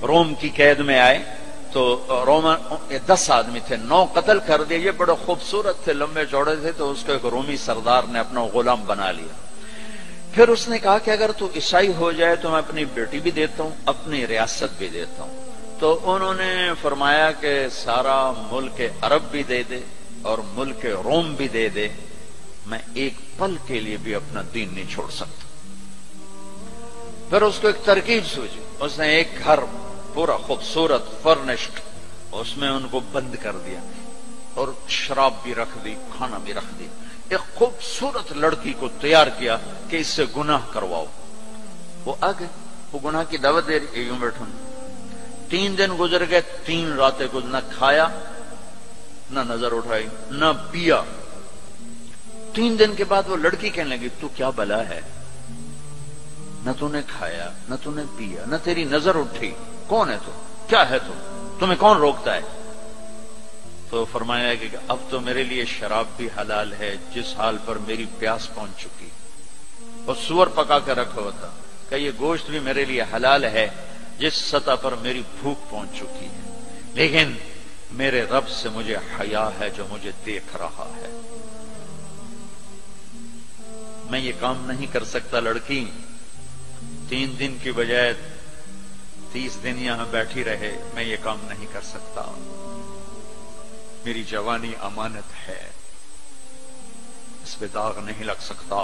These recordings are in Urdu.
روم کی قید میں آئے تو رومن 10 آدمی تھے، 9 قتل کر دیے، یہ بڑے خوبصورت تھے، لمبے چوڑے تھے، تو اس کو ایک رومی سردار نے اپنا غلام بنا لیا۔ پھر اس نے کہا کہ اگر تو عیسائی ہو جائے تو میں اپنی بیٹی بھی دیتا ہوں، اپنی ریاست بھی دیتا ہوں۔ تو انہوں نے فرمایا کہ سارا ملک عرب بھی دے دے اور ملک روم بھی دے دے، میں ایک پل کے لیے بھی اپنا دین نہیں چھوڑ سکتا۔ پھر اس کو ایک ترکیب سوچی، اس نے ایک گھر پورا خوبصورت فرنشڈ، اس میں ان کو بند کر دیا اور شراب بھی رکھ دی، کھانا بھی رکھ دی، ایک خوبصورت لڑکی کو تیار کیا کہ اس سے گناہ کرواؤ۔ وہ آ گئے، وہ گناہ کی دعوت دے رہی، یوں بیٹھوں۔ 3 دن گزر گئے، 3 راتیں کچھ نہ کھایا، نہ نظر اٹھائی، نہ پیا۔ 3 دن کے بعد وہ لڑکی کہنے لگی تو کیا بلا ہے، نہ تو نے کھایا نہ تو نے پیا نہ تیری نظر اٹھی، کون ہے تو، کیا ہے تو، تمہیں کون روکتا ہے؟ تو فرمایا کہ اب تو میرے لیے شراب بھی حلال ہے جس حال پر میری پیاس پہنچ چکی، اور سور پکا کے رکھا ہوا تھا کہ یہ گوشت بھی میرے لیے حلال ہے جس سطح پر میری بھوک پہنچ چکی ہے، لیکن میرے رب سے مجھے حیا ہے جو مجھے دیکھ رہا ہے، میں یہ کام نہیں کر سکتا۔ لڑکی 3 دن کی بجائے 30 دن یہاں بیٹھی رہے، میں یہ کام نہیں کر سکتا، میری جوانی امانت ہے، اس پہ داغ نہیں لگ سکتا۔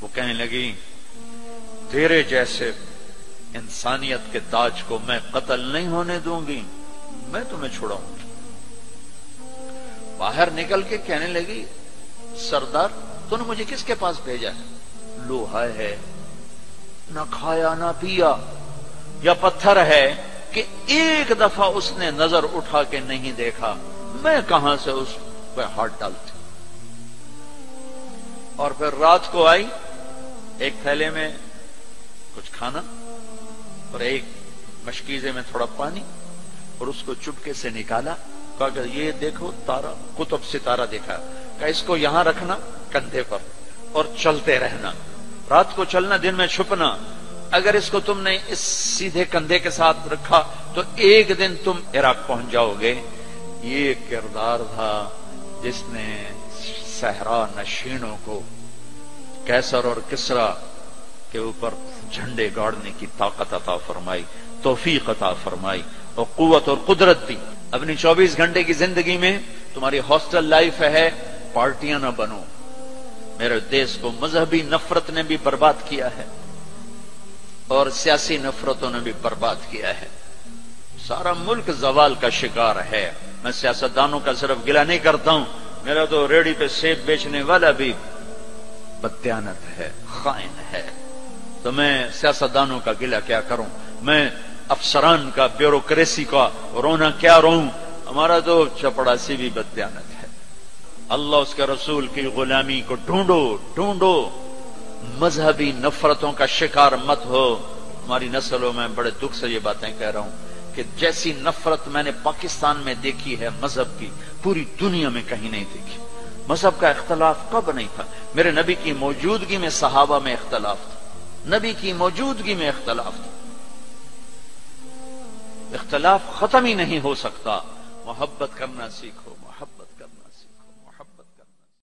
وہ کہنے لگی تیرے جیسے انسانیت کے تاج کو میں قتل نہیں ہونے دوں گی، میں تمہیں چھڑاؤں گی۔ باہر نکل کے کہنے لگی سردار تو نے مجھے کس کے پاس بھیجا ہے؟ لوہا ہے، نہ کھایا نہ پیا، یا پتھر ہے کہ ایک دفعہ اس نے نظر اٹھا کے نہیں دیکھا، میں کہاں سے اس پہ ہاتھ ڈالتی۔ اور پھر رات کو آئی، ایک تھیلے میں کچھ کھانا اور ایک مشکیزے میں تھوڑا پانی، اور اس کو چپکے سے نکالا، کہا کہ یہ دیکھو تارا، قطب ستارہ دیکھا، کہ اس کو یہاں رکھنا کندھے پر اور چلتے رہنا، رات کو چلنا دن میں چھپنا، اگر اس کو تم نے اس سیدھے کندھے کے ساتھ رکھا تو ایک دن تم عراق پہنچ جاؤ گے۔ یہ کردار تھا جس نے صحرا نشینوں کو کیسر اور کسرا کے اوپر جھنڈے گاڑنے کی طاقت عطا فرمائی، توفیق عطا فرمائی اور قوت اور قدرت دی۔ اپنی 24 گھنٹے کی زندگی میں تمہاری ہاسٹل لائف ہے، پارٹیاں نہ بنو۔ میرے دیش کو مذہبی نفرت نے بھی برباد کیا ہے اور سیاسی نفرتوں نے بھی برباد کیا ہے، سارا ملک زوال کا شکار ہے۔ میں سیاستدانوں کا صرف گلہ نہیں کرتا ہوں، میرا تو ریڑھی پہ سیب بیچنے والا بھی بددیانت ہے، خائن ہے، تو میں سیاستدانوں کا گلہ کیا کروں، میں افسران کا، بیوروکریسی کا رونا کیا روں، ہمارا تو چپڑاسی بھی بددیانت ہے۔ اللہ اس کے رسول کی غلامی کو ڈھونڈو ڈھونڈو، مذہبی نفرتوں کا شکار مت ہو۔ ہماری نسلوں میں بڑے دکھ سے یہ باتیں کہہ رہا ہوں کہ جیسی نفرت میں نے پاکستان میں دیکھی ہے مذہب کی، پوری دنیا میں کہیں نہیں دیکھی۔ مذہب کا اختلاف کب نہیں تھا؟ میرے نبی کی موجودگی میں صحابہ میں اختلاف تھا، نبی کی موجودگی میں اختلاف تھا۔ اختلاف ختم ہی نہیں ہو سکتا، محبت کرنا سیکھو۔